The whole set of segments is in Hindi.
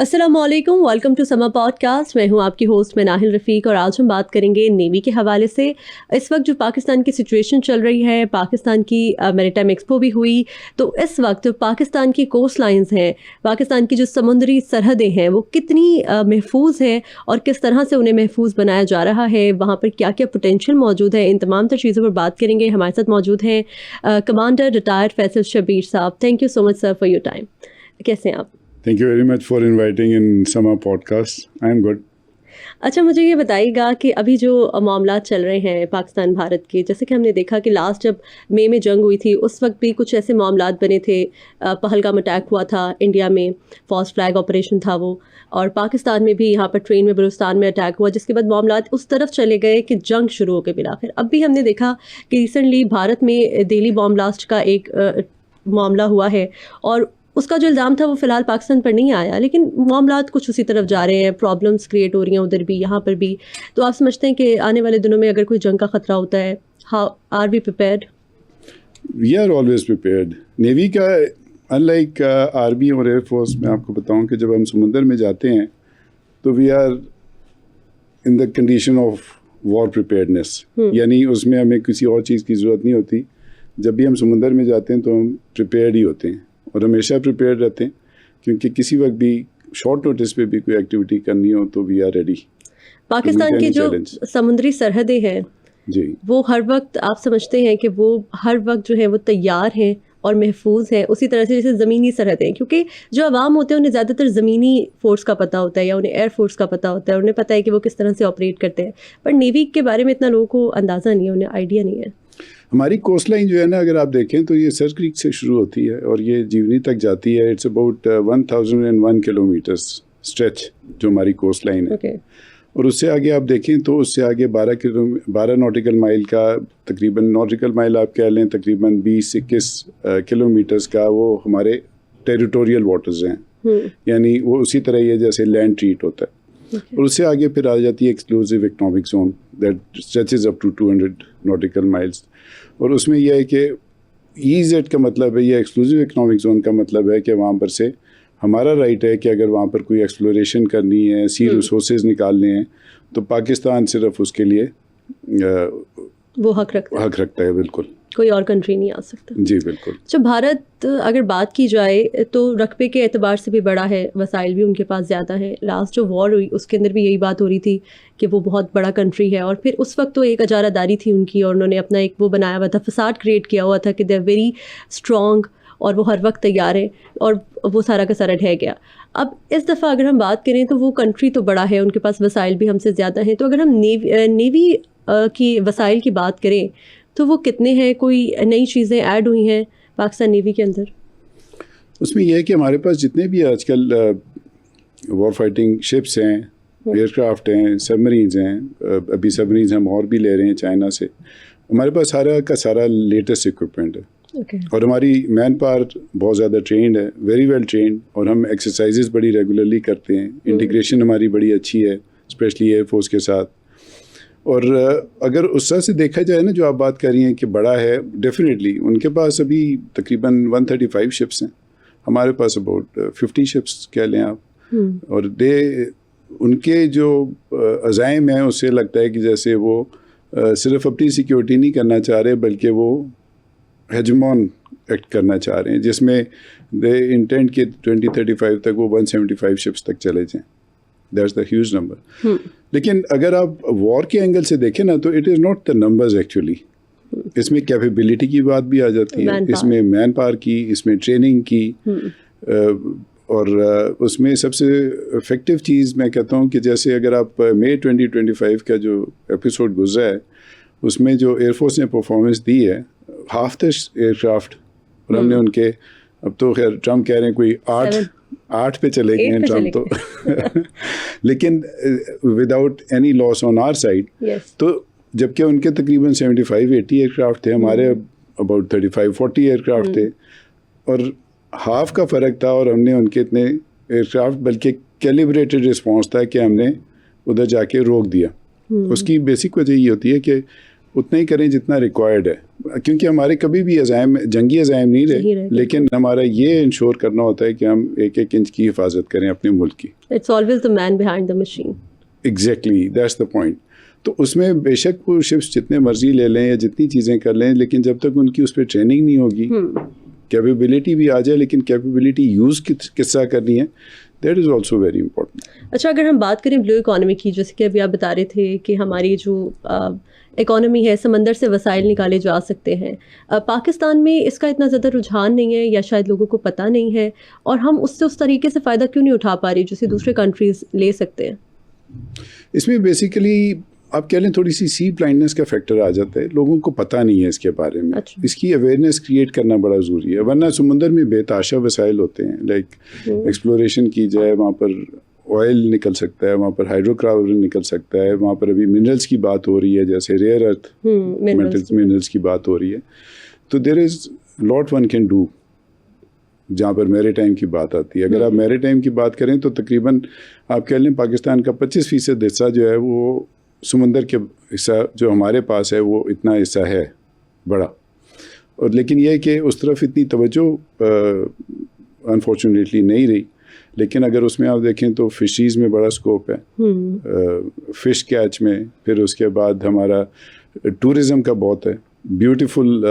अस्सलामुअलैकुम, वेलकम टू समा पॉडकास्ट। मैं हूं आपकी होस्ट मनाहिल रफ़ीक और आज हम बात करेंगे नेवी के हवाले से। इस वक्त जो पाकिस्तान की सिचुएशन चल रही है, पाकिस्तान की मैरीटाइम एक्सपो भी हुई, तो इस वक्त पाकिस्तान की कोस्ट लाइंस हैं, पाकिस्तान की जो समुद्री सरहदें हैं वो कितनी महफूज हैं और किस तरह से उन्हें महफूज बनाया जा रहा है, वहाँ पर क्या क्या पोटेंशियल मौजूद है, इन तमाम तर चीज़ों पर बात करेंगे। हमारे साथ मौजूद हैं कमांडर रिटायर्ड फैसल शबीर साहब। Thank you so much sir for your time. कैसे हैं आप? Thank you very much for inviting in Sama podcast. I am good. अच्छा, मुझे ये बताइएगा कि अभी जो मामला चल रहे हैं पाकिस्तान भारत के, जैसे कि हमने देखा कि लास्ट जब मई में जंग हुई थी उस वक्त भी कुछ ऐसे मामलात बने थे। पहलगाम अटैक हुआ था इंडिया में, फॉल्स फ्लैग ऑपरेशन था वो, और पाकिस्तान में भी यहाँ पर ट्रेन में बलूचिस्तान में अटैक हुआ, जिसके बाद मामलात उस तरफ चले गए कि जंग शुरू हो गई बिला आखिर। अब भी हमने देखा कि रिसेंटली भारत में दिल्ली बॉम्ब ब्लास्ट का एक मामला हुआ है और उसका जो इल्ज़ाम था वो फ़िलहाल पाकिस्तान पर नहीं आया, लेकिन मामलात कुछ उसी तरफ जा रहे हैं, प्रॉब्लम्स क्रिएट हो रही हैं उधर भी यहाँ पर भी। तो आप समझते हैं कि आने वाले दिनों में अगर कोई जंग का ख़तरा होता है, how are we prepared? We are always prepared. Navy का अनलाइक आर्मी और एयरफोर्स में आपको बताऊं कि जब हम समुंदर में जाते हैं तो we are in the condition of war preparedness, यानी उसमें हमें किसी और चीज़ की ज़रूरत नहीं होती। जब भी हम समुंदर में जाते हैं तो हम प्रिपेयर्ड ही होते हैं और हमेशा प्रिपेयर्ड रहते हैं, क्योंकि किसी वक्त भी शॉर्ट नोटिस पे भी कोई एक्टिविटी करनी हो तो वी आर रेडी। पाकिस्तान की जो समुद्री सरहदें हैं जी, वो हर वक्त आप समझते हैं कि वो हर वक्त जो है वो तैयार हैं और महफूज हैं, उसी तरह से जैसे ज़मीनी सरहदें, क्योंकि जो आवाम होते हैं उन्हें ज़्यादातर ज़मीनी फ़ोर्स का पता होता है या उन्हें एयर फोर्स का पता होता है, उन्हें पता है कि वो किस तरह से ऑपरेट करते हैं, पर नेवी के बारे में इतना लोगों को अंदाज़ा नहीं है, उन्हें आइडिया नहीं है। हमारी कोस्ट लाइन जो है ना, अगर आप देखें तो ये सर क्रीक से शुरू होती है और ये जीवनी तक जाती है। इट्स अबाउट 1001 किलोमीटर्स स्ट्रेच जो हमारी कोस्ट लाइन है। Okay. और उससे आगे आप देखें तो उससे आगे 12 नॉटिकल माइल का, तकरीबन नॉटिकल माइल आप कह लें, तकरीबन 20-21 किलोमीटर्स का वो हमारे टेरिटोरियल वाटर्स हैं, यानी वो उसी तरह ही है जैसे लैंड ट्रीट होता है। और उससे आगे फिर आ जाती है exclusive economic zone that stretches up to 200 nautical miles. और उसमें यह है कि EEZ का मतलब है, ये एक्सक्लूसिव इकोनॉमिक जोन का मतलब है कि वहाँ पर से हमारा राइट है कि अगर वहाँ पर कोई एक्सप्लोरेशन करनी है, सी रिसोर्सेज निकालने हैं, तो पाकिस्तान सिर्फ उसके लिए वो हक रखता है। बिल्कुल, कोई और कंट्री नहीं आ सकता। जी बिल्कुल। जो भारत अगर बात की जाए तो रकबे के एतबार से भी बड़ा है, वसाइल भी उनके पास ज़्यादा है। लास्ट जो वॉर हुई उसके अंदर भी यही बात हो रही थी कि वो बहुत बड़ा कंट्री है, और फिर उस वक्त तो एक अजारादारी थी उनकी और उन्होंने अपना एक वो बनाया हुआ था, फसाद क्रिएट किया हुआ था कि दे आर वेरी स्ट्रॉन्ग और वो हर वक्त तैयार है, और वो सारा का सारा ढह गया। अब इस दफ़ा अगर हम बात करें तो वो कंट्री तो बड़ा है, उनके पास वसाइल भी हमसे ज़्यादा हैं, तो अगर हम नेवी की वसाइल की बात करें तो वो कितने हैं? कोई नई चीज़ें ऐड हुई हैं पाकिस्तान नेवी के अंदर? उसमें यह है कि हमारे पास जितने भी आजकल वॉर फाइटिंग शिप्स हैं, एयरक्राफ्ट हैं, सबमरीन्स हैं, अभी सबमरीन्स हम और भी ले रहे हैं चाइना से, हमारे पास सारा का सारा लेटेस्ट इक्विपमेंट है। और हमारी मैन पावर बहुत ज़्यादा ट्रेंड है, वेरी वेल ट्रेंड, और हम एक्सरसाइजेस बड़ी रेगुलरली करते हैं। इंटीग्रेशन हमारी बड़ी अच्छी है, स्पेशली एयरफोर्स के साथ। और अगर उस तरह से देखा जाए ना, जो आप बात कर रही हैं कि बड़ा है, डेफिनेटली उनके पास अभी तकरीबन 135 शिप्स हैं, हमारे पास अबाउट 50 शिप्स कह लें आप। और उनके जो अज़ाइम हैं उससे लगता है कि जैसे वो सिर्फ अपनी सिक्योरिटी नहीं करना चाह रहे, बल्कि वो हेजमॉन एक्ट करना चाह रहे हैं, जिसमें दे इंटेंट के 2035 तक वो 175 शिप्स तक चले जाएँ। That's the huge number. लेकिन अगर आप वॉर के एंगल से देखें ना, तो it is not the numbers actually, इसमें कैपेबिलिटी की बात भी आ जाती है, इसमें मैन पावर की, इसमें ट्रेनिंग की, और उसमें सबसे इफ़ेक्टिव चीज़ मैं कहता हूँ कि जैसे अगर आप मई 2025 का जो एपिसोड गुजरा है उसमें जो एयरफोर्स ने परफॉर्मेंस दी है, हाफ द एयरक्राफ्ट, और हमने उनके, अब तो खैर ट्रम्प कह रहे हैं कोई 8 पे चले गए हैं ट्रम्प तो लेकिन without any loss on our side. तो जबकि उनके तकरीबन 75-80 एयरक्राफ्ट थे, हमारे अबाउट 35-40 एयरक्राफ्ट थे, और हाफ का फ़र्क था, और हमने उनके इतने एयरक्राफ्ट, बल्कि कैलिब्रेटेड रिस्पॉन्स था कि हमने उधर जाके रोक दिया। उसकी बेसिक वजह ये होती है कि उतना ही करें जितना रिक्वायर्ड है, क्योंकि हमारे कभी भी जंगी अज़ाइम नहीं रहे, लेकिन हमारा ये इंश्योर करना होता है कि हम एक एक इंच की हिफाजत करें अपने मुल्क की। It's always the man behind the machine. Exactly, that's the point. तो उसमें बेशक वो शिप्स जितने मर्जी ले लें या जितनी चीज़ें कर लें, लेकिन जब तक उनकी उस पर ट्रेनिंग नहीं होगी, कैपेबिलिटी भी आ जाए, लेकिन कैपेबिलिटी यूज़ किस तरह करनी है, that is also very important. अच्छा, अगर हम बात करें ब्लू इकोनॉमी की, जैसे कि अभी आप बता रहे थे कि हमारी जो इकोनॉमी है, समंदर से वसाइल निकाले जा सकते हैं, पाकिस्तान में इसका इतना ज़्यादा रुझान नहीं है या शायद लोगों को पता नहीं है, और हम उससे उस तरीके से फ़ायदा क्यों नहीं उठा पा रहे जैसे दूसरे कंट्रीज़ ले सकते हैं? इसमें बेसिकली आप कह लें थोड़ी सी सी ब्लाइंडनेस का फैक्टर आ जाता है, लोगों को पता नहीं है इसके बारे में। अच्छा। इसकी अवेयरनेस क्रिएट करना बड़ा ज़रूरी है, वरना समुंदर में बेताशा वसाइल होते हैं, लाइक एक्सप्लोरेशन की जाए, वहाँ पर ऑयल निकल सकता है, वहाँ पर हाइड्रोकार्बन निकल सकता है, वहाँ पर अभी मिनरल्स की बात हो रही है, जैसे रेयर अर्थ मिनरल्स की बात हो रही है। तो there is lot one can do जहाँ पर मैरीटाइम की बात आती है। अगर आप मैरीटाइम की बात करें तो तकरीबन आप कह लें पाकिस्तान का 25% हिस्सा जो है वो समुंदर के हिस्सा जो हमारे पास है, वो इतना हिस्सा है बड़ा, और लेकिन यह है कि उस तरफ इतनी तवज्जो अनफॉर्चुनेटली नहीं रही। लेकिन अगर उसमें आप देखें तो फिशरीज़ में बड़ा स्कोप है, फ़िश कैच में, फिर उसके बाद हमारा टूरिज़म का बहुत है, ब्यूटीफुल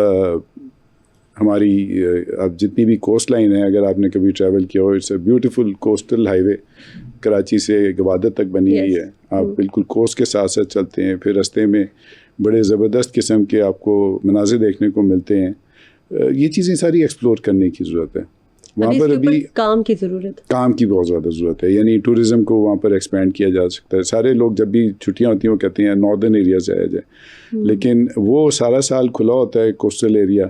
हमारी अब जितनी भी कोस्ट लाइन है, अगर आपने कभी ट्रैवल किया हो, it's a beautiful coastal highway, Karachi से गवादर तक बनी हुई है। आप बिल्कुल कोस्ट के साथ साथ चलते हैं, फिर रास्ते में बड़े ज़बरदस्त किस्म के आपको मनाज़िर देखने को मिलते हैं। ये चीज़ें सारी एक्सप्लोर करने की ज़रूरत है। वहाँ पर अभी काम की ज़रूरत, काम की बहुत ज़्यादा ज़रूरत है, यानी टूरिज़म को वहाँ पर एक्सपेंड किया जा सकता है। सारे लोग जब भी छुट्टियाँ होती हैं वो कहते हैं नॉर्दर्न एरिया से आया जाए, लेकिन वो सारा साल खुला होता है coastal area,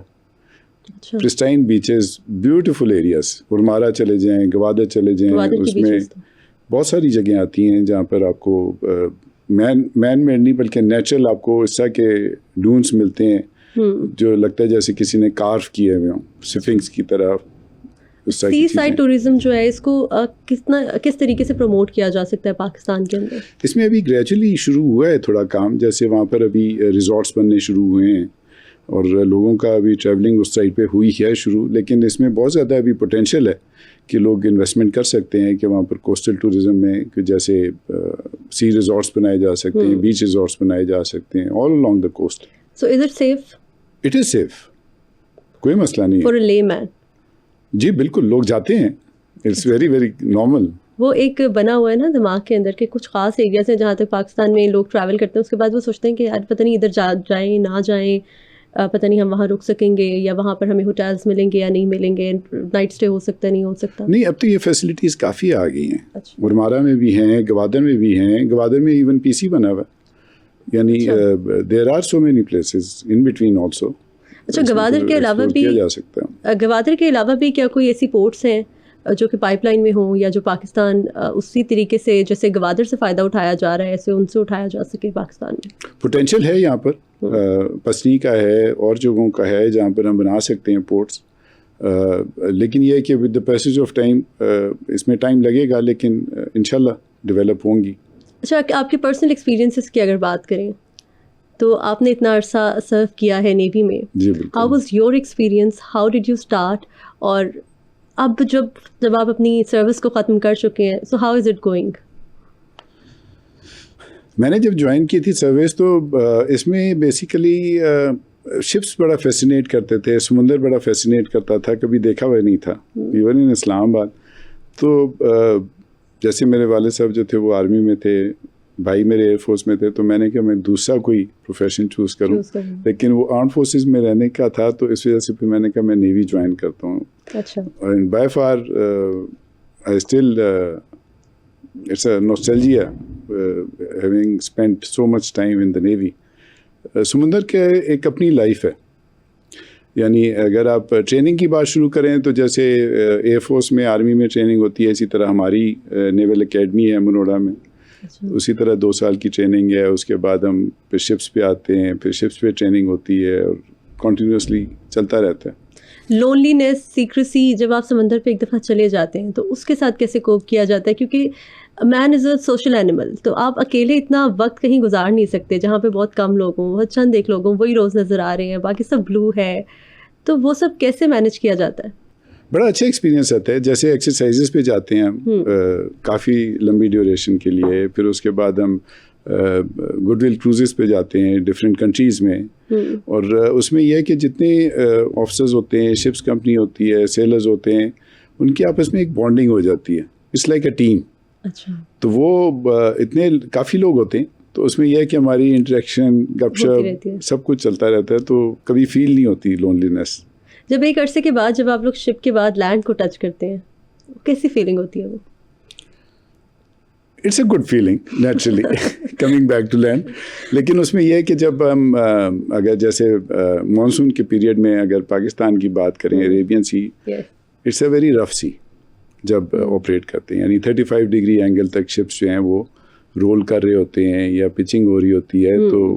pristine beaches, beautiful areas, Ormara चले जाएं, गवादर चले जाएं, उसमें बहुत सारी जगह आती हैं जहाँ पर आपको मैन मेड नहीं बल्कि नेचुरल आपको इस तरह के डून्स मिलते हैं जो लगता है जैसे किसी ने कार्व किए हुए हों, स्फिंक्स की तरह। सी साइड टूरिज्म जो है, इसको किस तरीके से प्रमोट किया जा सकता है पाकिस्तान के अंदर? इसमें अभी ग्रेजुअली शुरू हुआ है थोड़ा काम, जैसे वहाँ पर अभी रिजॉर्ट्स बनने शुरू हुए हैं और लोगों का अभी ट्रैवलिंग उस साइड पे हुई है शुरू, लेकिन इसमें बहुत ज़्यादा अभी पोटेंशियल है कि लोग इन्वेस्टमेंट कर सकते हैं कि वहाँ पर कोस्टल टूरिज़म में कि जैसे सी रिजॉर्ट्स बनाए जा सकते हैं, बीच रिजॉर्ट्स बनाए जा सकते हैं all along the coast. So is it safe? It is safe, कोई मसला नहीं फॉर अ लेमैन? जी बिल्कुल, लोग जाते हैं, इट्स वेरी वेरी नॉर्मल। वो एक बना हुआ है ना दिमाग के अंदर के कुछ खास एरियाज हैं जहाँ तक पाकिस्तान में लोग ट्रैवल करते हैं, उसके बाद वो सोचते हैं कि यार पता नहीं इधर जाएँ ना जाएँ, पता नहीं हम वहाँ रुक सकेंगे या वहाँ पर हमें होटल्स मिलेंगे या नहीं मिलेंगे, नाइट स्टे हो सकता है नहीं हो सकता। नहीं, अब तो ये फैसिलिटीज़ काफ़ी आ गई हैं। अच्छा। उर्मारा में भी हैं, गवादर में भी हैं, गवादर में इवन पीसी बना हुआ है, यानी there are so many places in between also. अच्छा, गवादर के अलावा भी जा सकता है। गवादर के अलावा भी क्या कोई ऐसी पोर्ट्स हैं जो कि पाइपलाइन में हो या जो पाकिस्तान उसी तरीके से जैसे गवादर से फ़ायदा उठाया जा रहा है ऐसे उनसे उठाया जा सके पाकिस्तान में? पोटेंशियल है यहाँ पर, पसनी का है और जगहों का है जहाँ पर हम बना सकते हैं पोर्ट्स, लेकिन ये है कि with the passage of time इसमें टाइम लगेगा, लेकिन इंशाल्लाह डेवलप होंगी। अच्छा, आपके पर्सनल एक्सपीरियंसेस की अगर बात करें तो आपने इतना अरसा सर्व किया है नेवी में, how was your experience, how did you start, और अब जब आप अपनी सर्विस को ख़त्म कर चुके हैं, so how is it going? मैंने जब ज्वाइन की थी सर्विस तो इसमें बेसिकली शिप्स बड़ा फैसिनेट करते थे, समुंदर बड़ा फैसिनेट करता था, कभी देखा हुआ नहीं था इवन इन इस्लामाबाद। तो जैसे मेरे वाले साहब जो थे वो आर्मी में थे, भाई मेरे एयरफोर्स में थे, तो मैंने कहा मैं दूसरा कोई प्रोफेशन चूज़ करूं, लेकिन वो आर्म फोर्सेस में रहने का था, तो इस वजह से फिर मैंने कहा मैं नेवी ज्वाइन करता हूँ। अच्छा। और by far I still it's a nostalgia having spent so much time in the navy. समुंदर के एक अपनी लाइफ है, यानी अगर आप ट्रेनिंग की बात शुरू करें तो जैसे एयरफोर्स में आर्मी में ट्रेनिंग होती है, इसी तरह हमारी नेवल एकेडमी है मनोड़ा में। अच्छा। उसी तरह 2 साल की ट्रेनिंग है, उसके बाद हम फिर शिप्स पे आते हैं, फिर शिप्स पे ट्रेनिंग होती है और कंटिन्यूसली चलता रहता है। लोनलीनेस, सीक्रेसी, जब आप समंदर पे एक दफ़ा चले जाते हैं तो उसके साथ कैसे कोप किया जाता है? क्योंकि man is a social animal, तो आप अकेले इतना वक्त कहीं गुजार नहीं सकते जहाँ पे बहुत कम लोग हों, बहुत चंद एक लोग हों, वही रोज़ नज़र आ रहे हैं, बाकी सब ब्लू है, तो वो सब कैसे मैनेज किया जाता है? बड़ा अच्छा एक्सपीरियंस आता है। जैसे एक्सरसाइजेस पे जाते हैं हम काफ़ी लंबी ड्यूरेशन के लिए, फिर उसके बाद हम गुडविल क्रूजेस पे जाते हैं डिफरेंट कंट्रीज़ में, और उसमें यह है कि जितने ऑफिसर्स होते हैं, शिप्स कंपनी होती है, सेलर्स होते हैं, उनकी आपस में एक बॉन्डिंग हो जाती है। It's like a team. अच्छा। तो वो इतने काफ़ी लोग होते हैं, तो उसमें यह है कि हमारी इंटरेक्शन, गपशप, सब कुछ चलता रहता है, तो कभी फील नहीं होती लोनलीनेस। जब एक अरसे के बाद, जब आप लोग शिप के बाद लैंड को टच करते हैं, कैसी फीलिंग होती है वो? It's a good feeling naturally coming back to land. लेकिन उसमें यह है कि जब हम अगर जैसे मानसून के पीरियड में अगर पाकिस्तान की बात करें, Arabian sea, it's a very rough sea जब ऑपरेट करते हैं, यानी 35 डिग्री एंगल तक शिप्स जो हैं वो रोल कर रहे होते हैं या पिचिंग हो रही होती है, तो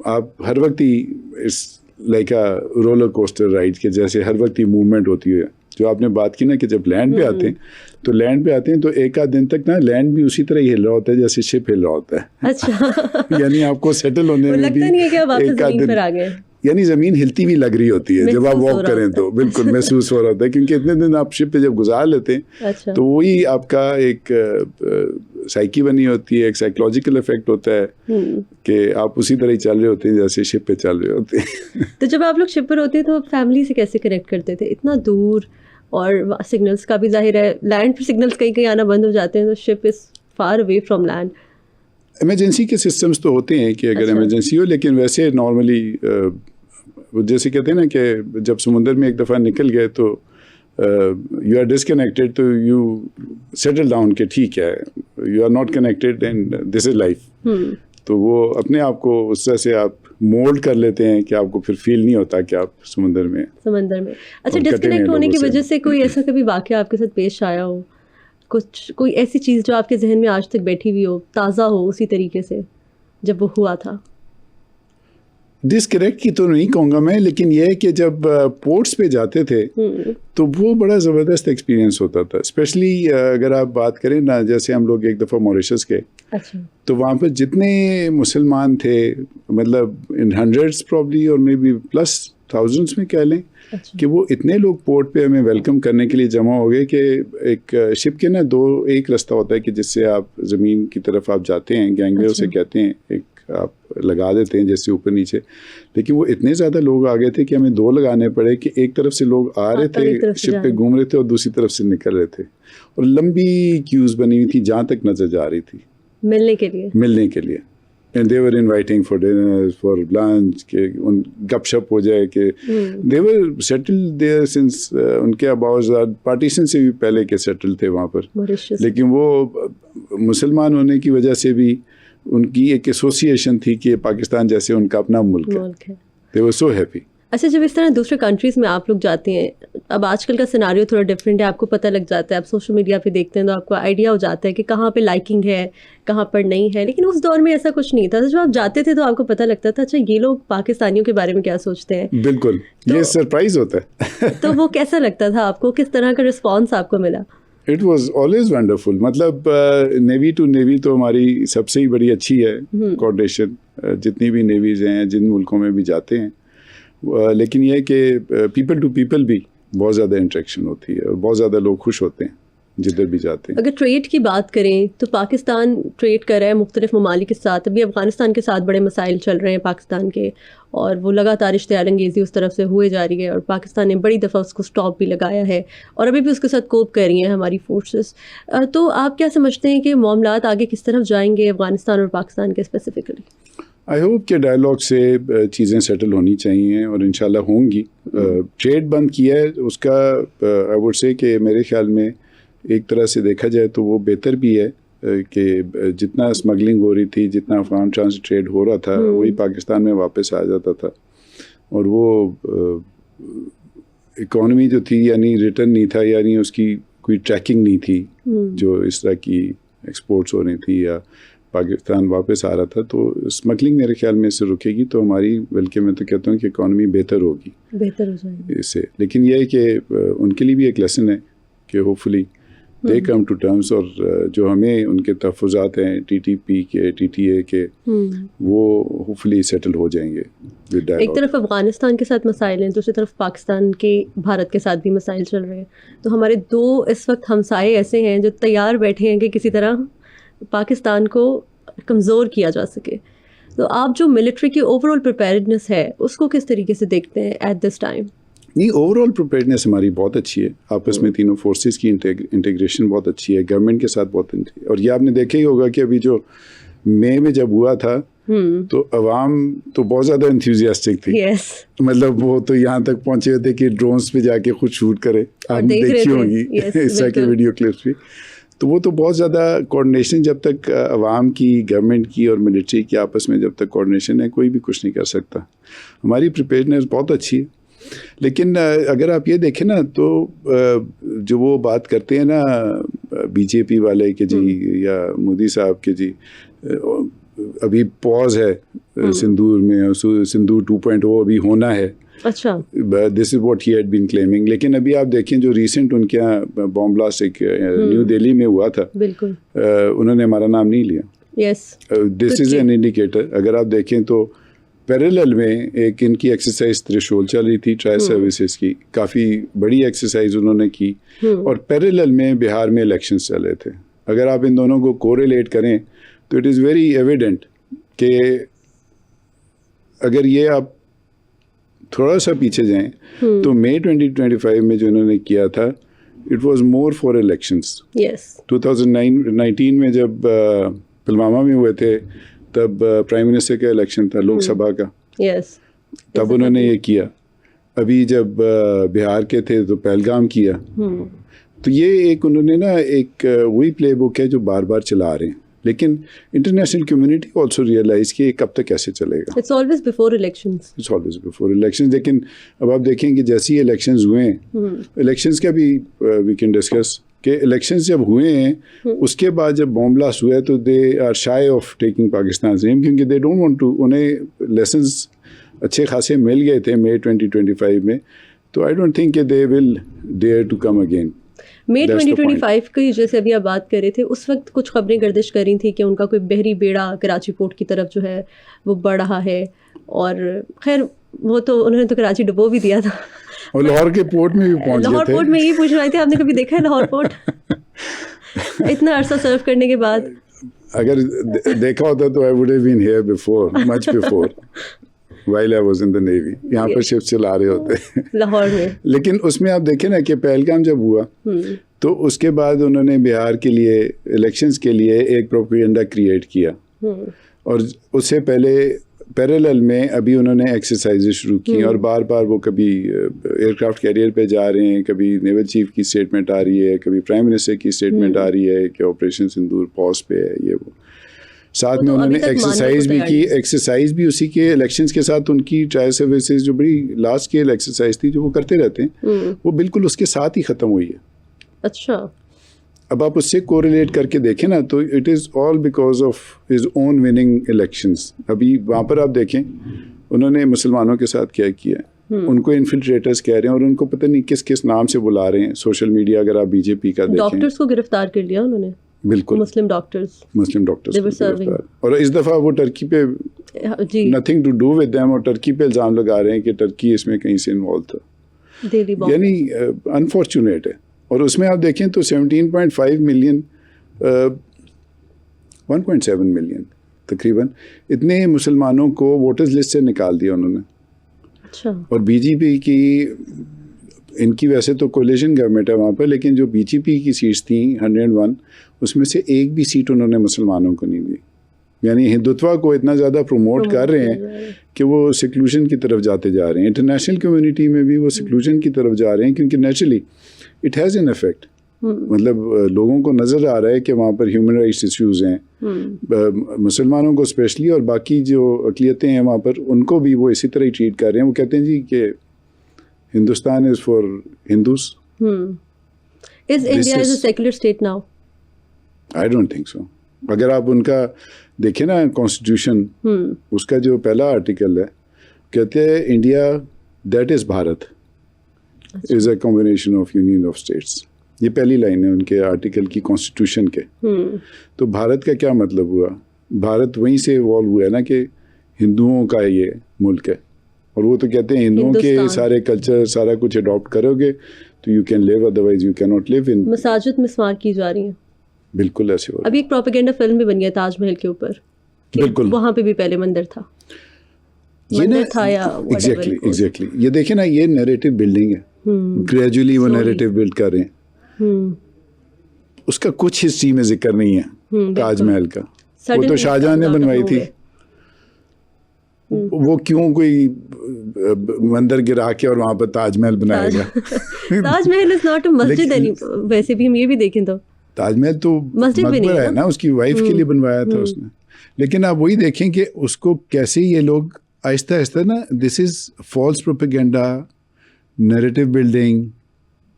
आप हर वक्त ही it's like a roller coaster ride के जैसे हर वक्त ही मूवमेंट होती है। जो आपने बात की ना कि जब लैंड पे आते हैं, तो लैंड पे आते हैं तो एक आध दिन तक ना लैंड भी उसी तरह ही हिल रहा होता है जैसे शिप हिल रहा होता है। अच्छा। यानी आपको सेटल होने में भी नहीं है कि आप वापस एक आध ज़मीन दिन, पर आ गए। यानी ज़मीन हिलती भी लग रही होती है जब आप वॉक करें तो बिल्कुल महसूस हो रहा होता है, क्योंकि इतने दिन आप शिप पे जब गुजार लेते हैं, अच्छा। तो वही आपका एक साइकी बनी होती है, एक साइकोलॉजिकल इफेक्ट होता है कि आप उसी तरह ही चल रहे होते हैं जैसे शिप पे चल रहे होते हैं। तो जब आप लोग शिप पर होते हैं तो फैमिली से कैसे कनेक्ट करते थे इतना दूर, और सिग्नल्स का भी जाहिर है, लैंड पर सिग्नल्स कहीं कहीं आना बंद हो जाते हैं, तो ship is far away from land. Emergency के सिस्टम्स तो होते हैं कि अगर इमरजेंसी हो, लेकिन वैसे नॉर्मली जैसे कहते हैं ना कि जब समुंदर में एक दफ़ा निकल गए तो यू आर डिसकनेक्टेड, तो यू सेटल डाउन के ठीक है, you are not connected and this is life. तो वो अपने आप को उस तरह से आप मोल्ड कर लेते हैं कि आपको फिर फील नहीं होता कि आप समंदर में। अच्छा, डिस्कनेक्ट होने की वजह से कोई ऐसा कभी वाक़या आपके साथ पेश आया हो, कुछ कोई ऐसी चीज़ जो आपके जहन में आज तक बैठी हुई हो, ताज़ा हो उसी तरीके से जब वो हुआ था? डिस्कनेक्ट की तो नहीं कहूँगा मैं, लेकिन यह है कि जब पोर्ट्स पे जाते थे तो वो बड़ा ज़बरदस्त एक्सपीरियंस होता था। स्पेशली अगर आप बात करें ना, जैसे हम लोग एक दफ़ा मॉरिशस गए। अच्छा। तो वहाँ पर जितने मुसलमान थे, मतलब इन हंड्रेड्स प्रॉब्ली और मे बी प्लस थाउजेंड्स में कह लें। अच्छा। कि वो इतने लोग पोर्ट पे हमें वेलकम करने के लिए जमा हो गए कि एक शिप के ना एक रास्ता होता है कि जिससे आप ज़मीन की तरफ आप जाते हैं, गैंगवे उसे कहते हैं, एक आप लगा देते हैं जैसे ऊपर नीचे। लेकिन वो इतने ज़्यादा लोग आ गए थे कि हमें 2 लगाने पड़े कि एक तरफ से लोग आ रहे थे, शिप पे घूम रहे थे, और दूसरी तरफ से निकल रहे थे, और लंबी क्यूज़ बनी हुई थी जहाँ तक नज़र जा रही थी मिलने के लिए। And they were inviting for dinner, for lunch, के उन गपशप हो जाए कि दे वर सेटल्ड देयर सिंस उनके अबाउट पार्टीशन से भी पहले के सेटल थे वहाँ पर। लेकिन वो मुसलमान होने की वजह से भी उनकी एक एसोसिएशन थी कि पाकिस्तान जैसे उनका अपना मुल्क है। दे वर सो हैप्पी। अच्छा, जब इस तरह दूसरे कंट्रीज़ में आप लोग जाते हैं, अब आजकल का सिनारियो थोड़ा डिफरेंट है, आपको पता लग जाता है, आप सोशल मीडिया पे देखते हैं तो आपको आइडिया हो जाता है कि कहाँ पे लाइकिंग है, कहाँ पर नहीं है। लेकिन उस दौर में ऐसा कुछ नहीं था, जब आप जाते थे तो आपको पता लगता था अच्छा ये लोग पाकिस्तानियों के बारे में क्या सोचते हैं। बिल्कुल, ये सरप्राइज होता है। तो वो कैसा लगता था आपको, किस तरह का रिस्पॉन्स आपको मिला? It was always wonderful. मतलब नेवी टू नेवी तो हमारी सबसे ही बड़ी अच्छी है कोऑर्डिनेशन, जितनी भी नेवीज़ हैं जिन मुल्कों में भी जाते हैं। लेकिन यह है कि पीपल टू पीपल भी बहुत ज़्यादा इंटरेक्शन होती है और बहुत ज़्यादा लोग खुश होते हैं जिधर भी जाते हैं। अगर ट्रेड की बात करें तो पाकिस्तान ट्रेड कर रहा है मुख्तलिफ ममालिक के साथ। अभी अफ़गानिस्तान के साथ बड़े मसाइल चल रहे हैं पाकिस्तान के, और वो लगातार इश्तियार अंगेज़ी उस तरफ से हुए जा रही है, और पाकिस्तान ने बड़ी दफ़ा उसको स्टॉप भी लगाया है, और अभी भी उसके साथ कोप कर रही हैं हमारी फोर्सेस। तो आप क्या समझते हैं कि मामलात आगे किस तरफ जाएंगे अफ़गानिस्तान और पाकिस्तान के स्पेसिफिकली? आई होप कि डायलॉग से चीज़ें सेटल होनी चाहिए और इंशाल्लाह होंगी। ट्रेड बंद किया है उसका आई वुड से कि मेरे ख्याल में एक तरह से देखा जाए तो वो बेहतर भी है कि जितना स्मगलिंग हो रही थी, जितना अफगान ट्रांस ट्रेड हो रहा था, वही पाकिस्तान में वापस आ जाता था, और वो इकॉनमी जो थी यानी रिटर्न नहीं था, यानी उसकी कोई ट्रैकिंग नहीं थी जो इस तरह की एक्सपोर्ट्स हो रही थी या पाकिस्तान वापस आ रहा था, तो स्मगलिंग मेरे ख्याल में इससे रुकेगी, तो हमारी, बल्कि मैं तो कहता हूँ कि इकॉनमी बेहतर होगी, बेहतर हो जाएगी इससे। लेकिन यह है कि उनके लिए भी एक लेसन है कि hopefully they come to terms, और जो हमें उनके तहफ़्फ़ुज़ात हैं TTP के, TTA के, वो होपफुली सेटल हो जाएंगे विद डायलॉग। एक तरफ अफ़गानिस्तान के साथ मसाइल हैं, दूसरी तरफ पाकिस्तान के भारत के साथ भी मसाइल चल रहे हैं, तो हमारे दो इस वक्त हमसाए ऐसे हैं जो तैयार बैठे हैं कि किसी तरह पाकिस्तान को कमज़ोर किया जा सके। तो आप जो मिलिट्री की ओवरऑल प्रिपेयर्डनेस है उसको किस तरीके से देखते हैं एट दिस टाइम? नहीं, ओवरऑल प्रिपेयर्डनेस हमारी बहुत अच्छी है, आपस में तीनों फोर्सेस की इंटीग्रेशन बहुत अच्छी है, गवर्नमेंट के साथ बहुत अच्छी है। और ये आपने देखा ही होगा कि अभी जो मई में जब हुआ था तो अवाम तो बहुत ज़्यादा एंथुसियास्टिक थी। मतलब वो तो यहाँ तक पहुँचे हुए थे कि ड्रोन्स पे जाके खुद शूट करे, आपने देखी होंगी इस तरह के वीडियो क्लिप्स भी। तो वो तो बहुत ज़्यादा कोऑर्डिनेशन, जब तक अवाम की, गवर्नमेंट की और मिलिट्री की आपस में जब तक कोऑर्डिनेशन है, कोई भी कुछ नहीं कर सकता। हमारी प्रिपेयर्डनेस बहुत अच्छी है। लेकिन अगर आप ये देखें ना, तो जो वो बात करते हैं ना BJP वाले के जी या मोदी साहब के जी, अभी पॉज है सिंदूर में, और सिंदूर 2.0 अभी होना है। अच्छा, this is what he had been claiming. लेकिन अभी आप देखें जो रिसेंट उनके यहाँ बॉम्ब ब्लास्ट एक न्यू दिल्ली में हुआ था, बिल्कुल उन्होंने हमारा नाम नहीं लिया। This is an indicator. अगर आप देखें तो पैरेलल में एक इनकी एक्सरसाइज थ्रेशोल्ड चल रही थी ट्राई सर्विसेज की, काफ़ी बड़ी एक्सरसाइज उन्होंने की, और पैरेलल में बिहार में इलेक्शंस चल रहे थे। अगर आप इन दोनों को कोरिलेट करें तो इट इज़ वेरी एविडेंट कि अगर ये आप थोड़ा सा पीछे जाएं तो मई 2025 में जो उन्होंने किया था, it was more for elections. 2019 में जब पुलवामा में हुए थे, तब प्राइम मिनिस्टर का इलेक्शन था, लोकसभा का, तब उन्होंने ये किया। अभी जब बिहार के थे तो पहलगाम किया। तो ये एक उन्होंने ना एक वही प्लेबुक है जो बार बार चला रहे हैं। लेकिन इंटरनेशनल कम्युनिटी आल्सो रियलाइज कि कब तक कैसे चलेगा। It's always before elections. It's always before elections. लेकिन अब आप देखें कि जैसे ही इलेक्शंस हुए हैं, इलेक्शंस का भी वी कैन डिस्कस कि इलेक्शंस जब हुए हैं उसके बाद जब बॉम्ब ब्लास्ट हुआ है तो they are shy of taking Pakistan name, क्योंकि दे डोंट वांट टू, उन्हें लेसन्स अच्छे खासे मिल गए थे मई 2025 में। तो आई डोंट थिंक कि they will dare to come again. मई 2025 की जैसे अभी आप बात कर रहे थे, उस वक्त कुछ खबरें गर्दिश कर रही थी कि उनका कोई बहरी बेड़ा कराची पोर्ट की तरफ जो है वो बढ़ रहा है, और खैर वो तो उन्होंने तो कराची डुबो भी दिया था, और लाहौर के पोर्ट में भी पहुंच गए थे। लाहौर पोर्ट में यही पूछ रहे थे, आपने कभी देखा है लाहौर पोर्ट? इतना अरसा सर्व करने के बाद अगर देखा होता तो I would have been here before, much before, while I was in the Navy। यहाँ पर शिप चला रहे होते लाहौर में। लेकिन उसमें आप देखें ना कि पहलगाम जब हुआ तो उसके बाद उन्होंने बिहार के लिए इलेक्शंस के लिए एक प्रोपेगेंडा क्रिएट किया, और उससे पहले पैरेलल में अभी उन्होंने एक्सरसाइजेज शुरू की, और बार बार वो कभी एयरक्राफ्ट कैरियर पे जा रहे हैं, कभी नेवल चीफ की स्टेटमेंट आ रही है, कभी प्राइम मिनिस्टर की स्टेटमेंट आ रही है कि ऑपरेशन सिंदूर पॉज पे है, ये वो। साथ में उन्होंने एक्सरसाइज भी की, एक्सरसाइज भी उसी के इलेक्शंस के साथ उनकी ट्रायल सर्विसेज जो बड़ी लार्ज स्केल एक्सरसाइज थी जो वो करते रहते हैं, वो बिल्कुल उसके साथ ही ख़त्म हुई है। अच्छा, अब आप उससे कोरिलेट करके देखें ना तो it is all because of his own winning elections. अभी वहाँ पर आप देखें उन्होंने मुसलमानों के साथ क्या किया, उनको इन्फिल्ट्रेटर्स कह रहे हैं, और उनको पता नहीं किस किस नाम से बुला रहे हैं सोशल मीडिया। अगर आप BJP का देखें, डॉक्टर्स को गिरफ्तार कर लिया उन्होंने, बिल्कुल, मुस्लिम डॉक्टर्स और इस दफ़ा वो टर्की पे nothing to do with them, और टर्की पे इल्ज़ाम लगा रहे हैं कि टर्की इसमें कहीं से इन्वॉल्व था। यानी अनफॉर्चुनेट है। और उसमें आप देखें तो 17.5 मिलियन 1.7 मिलियन तकरीबन इतने मुसलमानों को वोटर्स लिस्ट से निकाल दिया उन्होंने। अच्छा। और BJP की, इनकी वैसे तो कोलिशन गवर्नमेंट है वहाँ पर, लेकिन जो BJP की सीट्स थी 101, उसमें से एक भी सीट उन्होंने मुसलमानों को नहीं दी। यानी हिंदुत्व को इतना ज़्यादा प्रमोट कर रहे हैं कि वो सिक्लूशन की तरफ जाते जा रहे हैं। इंटरनेशनल कम्युनिटी में भी वो सिक्लूशन की तरफ जा रहे हैं, क्योंकि naturally it has an effect. मतलब लोगों को नज़र आ रहा है कि वहाँ पर ह्यूमन राइट्स इश्यूज़ हैं, मुसलमानों को स्पेशली, और बाकी जो अक़लियतें हैं वहाँ पर उनको भी वो इसी तरह ही ट्रीट कर रहे हैं। वो कहते हैं जी कि Hindustan is for Hindus. Is India is a secular state now? I don't think so. अगर आप उनका देखें ना कॉन्स्टिट्यूशन, उसका जो पहला आर्टिकल है, कहते हैं India that is Bharat is a combination of union of states. ये पहली लाइन है उनके आर्टिकल की कॉन्स्टिट्यूशन के। तो भारत का क्या मतलब हुआ? भारत वहीं से इवॉल्व हुआ है ना कि हिंदुओं का ये मुल्क है, और वो तो कहते हैं हिंदुओं के सारे कल्चर सारा कुछ अडॉप्ट करोगे तो you can live, otherwise you can not live in. मसाजिद मिस्मार की जा रही है, बिल्कुल ऐसे हो रहा है। अभी एक प्रोपेगेंडा फिल्म भी बन गया ताजमहल के ऊपर, बिल्कुल वहाँ पे भी पहले मंदिर था, ये ना था या एग्जैक्टली ये देखे ना, ये नैरेटिव बिल्डिंग है, ग्रेजुअली वो नैरेटिव बिल्ड कर रहे हैं। उसका कुछ हिस्ट्री में जिक्र नहीं है ताजमहल का, वो तो शाहजहां ने बनवाई थी। वो क्यों कोई मंदिर गिरा के और वहां पर ताजमहल बनाएगा? ताजमहल इज नॉट अ मस्जिद एनी, वैसे भी हम ये भी देखें तो ताजमहल तो मकबरा है ना, उसकी वाइफ के लिए बनवाया था उसने। लेकिन आप वही देखें कि उसको कैसे ये लोग आहिस्ता आहिस्ता ना, this is false propaganda, narrative building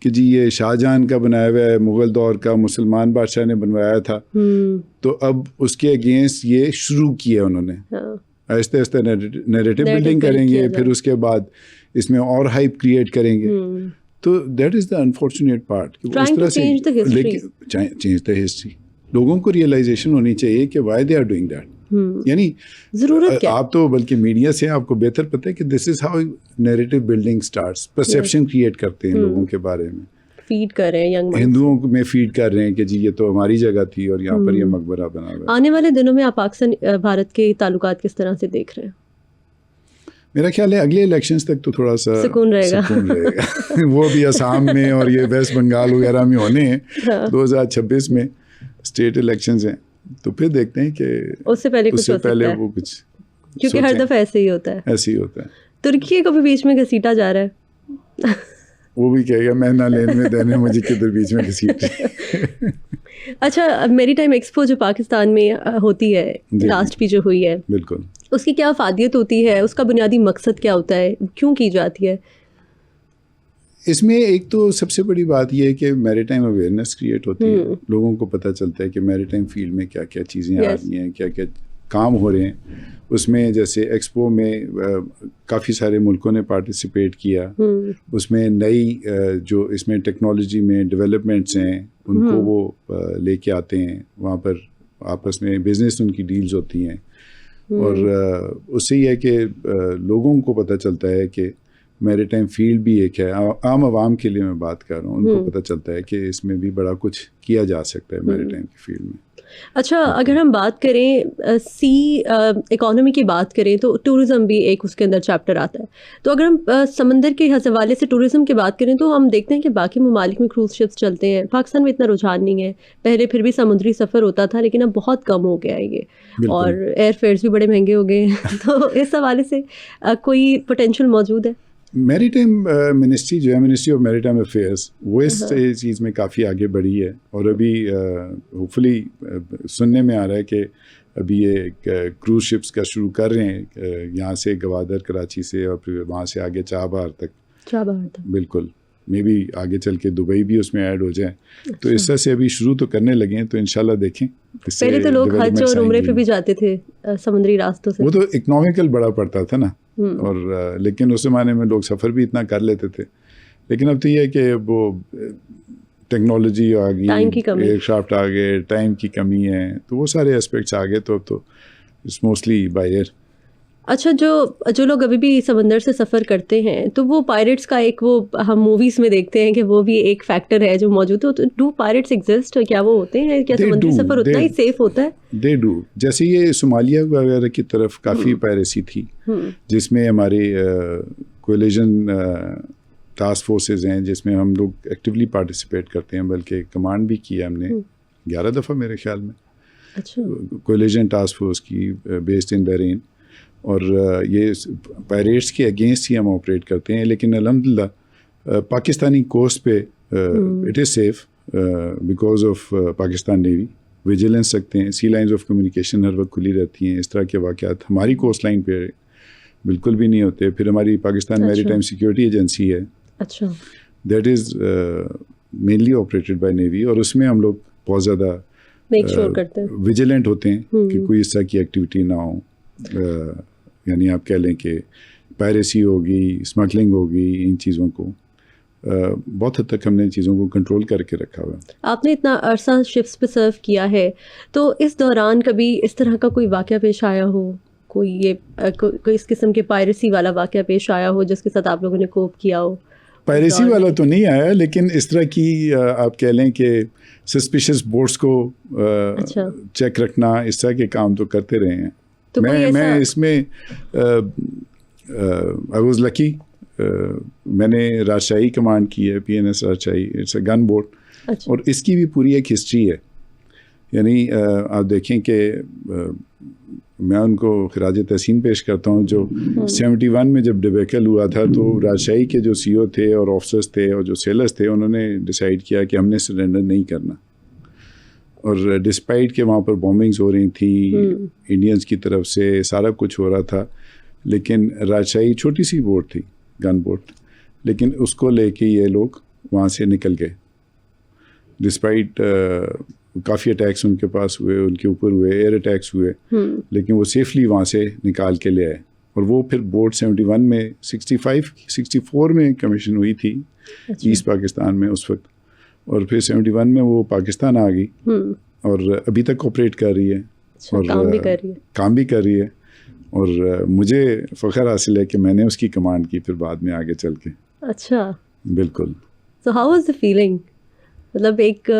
कि जी ये शाहजहां का बनाया हुआ है, मुगल दौर का मुसलमान बादशाह ने बनवाया था, तो अब उसके अगेंस्ट ये शुरू किया उन्होंने। आहिस्ता आहिस्ता नैरेटिव बिल्डिंग करेंगे, फिर उसके बाद इसमें और हाइप क्रिएट करेंगे। तो that is the unfortunate part कि इस तरह से चेंज द हिस्ट्री। लोगों को रियलाइजेशन होनी चाहिए कि why they are doing that. यानी जरूरत क्या? आप तो बल्कि मीडिया से आपको बेहतर पता है कि this is how narrative building starts, perception create करते हैं लोगों के बारे में, फीड कर रहे हैं यंग हिंदुओं में फीड कर रहे हैं कि जी ये तो हमारी जगह थी और यहाँ पर ये मकबरा बना हुआ है। आने वाले दिनों में आप पाकिस्तान भारत के ताल्लुकात किस तरह से देख रहे हैं? मेरा ख्याल है अगले इलेक्शंस तक तो थोड़ा सा सुकून रहेगा। वो भी असम में और ये वेस्ट बंगाल वगैरह में होने हैं। 2026 में स्टेट इलेक्शंस हैं, तो फिर देखते हैं कि उससे पहले कुछ हो सकता है। वो कुछ, क्योंकि हर दफा ऐसे ही होता है, ऐसे ही होता है। तुर्की को भी बीच में घसीटा जा रहा है। वो भी कहेगा मैं ना लेन में देने, मुझे किधर बीच में घसीट। अच्छा, मैरीटाइम एक्सपो जो पाकिस्तान में होती है, लास्ट भी जो हुई है, बिल्कुल, उसकी क्या फ़ायदियत होती है? उसका बुनियादी मकसद क्या होता है? क्यों की जाती है? इसमें एक तो सबसे बड़ी बात यह है कि मैरीटाइम अवेयरनेस क्रिएट होती है, लोगों को पता चलता है कि मैरीटाइम फील्ड में क्या क्या चीज़ें आ रही हैं, क्या क्या काम हो रहे हैं। उसमें जैसे एक्सपो में काफ़ी सारे मुल्कों ने पार्टिसिपेट किया, उसमें नई जो इसमें टेक्नोलॉजी में डेवलपमेंट्स हैं उनको वो लेके आते हैं, वहाँ पर आपस में बिजनेस उनकी डील्स होती हैं, और उससे यह है कि लोगों को पता चलता है कि मैरीटाइम फील्ड भी एक है, आम आवाम के लिए मैं बात कर रहा हूँ, उनको पता चलता है कि इसमें भी बड़ा कुछ किया जा सकता है मैरीटाइम की फील्ड में। अच्छा, अगर हम बात करें सी इकोनॉमी की बात करें तो टूरिज़्म भी एक उसके अंदर चैप्टर आता है। तो अगर हम समंदर के हवाले से टूरिज़्म की बात करें तो हम देखते हैं कि बाकी ममालिक में क्रूज़ शिप्स चलते हैं, पाकिस्तान में इतना रुझान नहीं है। पहले फिर भी समुद्री सफ़र होता था, लेकिन अब बहुत कम हो गया है ये, और एयर फेयर्स भी बड़े महंगे हो गए हैं। तो इस हवाले से कोई पोटेंशियल मौजूद है? मैरीटाइम मिनिस्ट्री जो है, मिनिस्ट्री ऑफ मैरीटाइम अफेयर्स, वो इस चीज़ में काफ़ी आगे बढ़ी है, और अभी होपफुली सुनने में आ रहा है कि अभी ये क्रूज़ शिप्स का शुरू कर रहे हैं, यहाँ से गवादर कराची से, और फिर वहाँ से आगे चाबहार तक। बिल्कुल, मे बी आगे चल के दुबई भी उसमें ऐड हो जाए। तो इस तरह से अभी शुरू तो करने लगे हैं, तो इंशाल्लाह देखें। पहले तो लोग हज और उम्रे पे भी जाते थे समुद्री रास्तों से, वो तो इकोनॉमिकल बड़ा पड़ता था ना, और लेकिन उस ज़माने में लोग सफ़र भी इतना कर लेते थे। लेकिन अब तो ये है कि वो टेक्नोलॉजी आ गई, एयरक्राफ्ट आ गए, टाइम की कमी है, तो वो सारे एस्पेक्ट्स आ गए, तो अब तो इट्स मोस्टली बाय एयर। अच्छा, जो लोग अभी भी समंदर से सफ़र करते हैं, तो वो पायरेट्स का एक, वो हम मूवीज़ में देखते हैं कि वो भी एक फैक्टर है जो मौजूद है। तो डू पायरेट्स एग्जिस्ट? क्या वो होते हैं? क्या समुद्री सफ़र उतना ही सेफ होता है? They do. जैसे ये सोमालिया वगैरह की तरफ काफ़ी पायरेसी थी, जिसमें हमारे कोलिजन टास्क फोर्सेज हैं, जिसमें हम लोग एक्टिवली पार्टिसिपेट करते हैं, बल्कि कमांड भी किया हमने 11 दफ़ा मेरे ख्याल में। अच्छा, कोलिजन टास्क फोर्स की बेस्ड इन बहरीन, और ये पायरेट्स के अगेंस्ट ही हम ऑपरेट करते हैं। लेकिन अल्हम्दुलिल्लाह पाकिस्तानी कोस्ट पे it is safe because of Pakistan navy vigilance रखते हैं, सी लाइंस ऑफ कम्युनिकेशन हर वक्त खुली रहती हैं। इस तरह के वाक़यात हमारी कोस्ट लाइन पे बिल्कुल भी नहीं होते। फिर हमारी पाकिस्तान मैरीटाइम सिक्योरिटी एजेंसी है, अच्छा, that is mainly operated by navy, और उसमें हम लोग बहुत ज़्यादा मेक श्योर करते हैं, विजिलेंट होते हैं कि कोई इस तरह की एक्टिविटी ना हो। यानी आप कह लें कि पायरेसी होगी, स्मगलिंग होगी, इन चीज़ों को बहुत हद तक हमने चीज़ों को कंट्रोल करके रखा हुआ है। आपने इतना अरसा शिप्स पे सर्व किया है, तो इस दौरान कभी इस तरह का कोई वाक़या पेश आया हो, कोई इस किस्म के पायरेसी वाला वाक़या पेश आया हो जिसके साथ आप लोगों ने कोप किया हो? पायरेसी वाला तो नहीं आया, लेकिन इस तरह की आप कह लें कि सस्पिशियस बोट्स को अच्छा। चेक रखना, इस तरह के काम तो करते रहे हैं। तो मैं इसमें आई वाज लकी, मैंने राजशाही कमांड की है, PNS राजशाही, इट्स अ गन बोट। अच्छा। और इसकी भी पूरी एक हिस्ट्री है। यानी आप देखें कि मैं उनको खराज तहसीन पेश करता हूँ। जो 71 में जब डिबेकल हुआ था, तो राजशाही के जो CO थे और ऑफिसर्स थे और जो सेलर्स थे, उन्होंने डिसाइड किया कि हमने सरेंडर नहीं करना। और डिस्पाइट के वहाँ पर बॉम्बिंग्स हो रही थी इंडियंस की तरफ से, सारा कुछ हो रहा था, लेकिन राजशाही छोटी सी बोट थी, गन बोट, लेकिन उसको लेके ये लोग वहाँ से निकल गए। डिस्पाइट काफ़ी अटैक्स उनके पास हुए, उनके ऊपर हुए, एयर अटैक्स हुए, लेकिन वो सेफली वहाँ से निकाल के ले आए। और वो फिर बोट 71 में 64 में कमीशन हुई थी। अच्छा। ईस्ट पाकिस्तान में उस वक्त, और फिर 71 में वो पाकिस्तान आ गई और अभी तक ऑपरेट कर रही है। अच्छा, और काम भी कर रही है। और मुझे फ़ख्र हासिल है कि मैंने उसकी कमांड की फिर बाद में आगे चल के। अच्छा, बिल्कुल। So how was the feeling? मतलब एक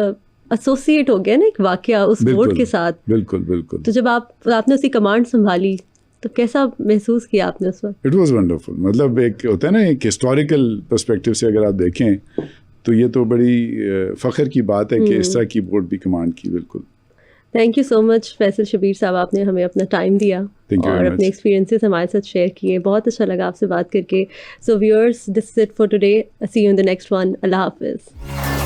एसोसिएट हो गया ना एक वाकया उस बोट के साथ। बिल्कुल बिल्कुल। तो जब आपने उसकी कमांड संभाली, तो कैसा महसूस किया आपने उस वक्त? It was wonderful. मतलब एक होता है ना, एक हिस्टोरिकल पर्सपेक्टिव से अगर आप देखें तो ये तो बड़ी फ़ख्र की बात है कि इस तरह की बोट भी कमांड की। बिल्कुल। Thank you so much Faisal Shabir साहब, आपने हमें अपना टाइम दिया और अपने एक्सपीरियंसेस हमारे साथ शेयर किए। बहुत अच्छा लगा आपसे बात करके। So viewers, this is it for today. See you in the next one. अल्लाह हाफिज़।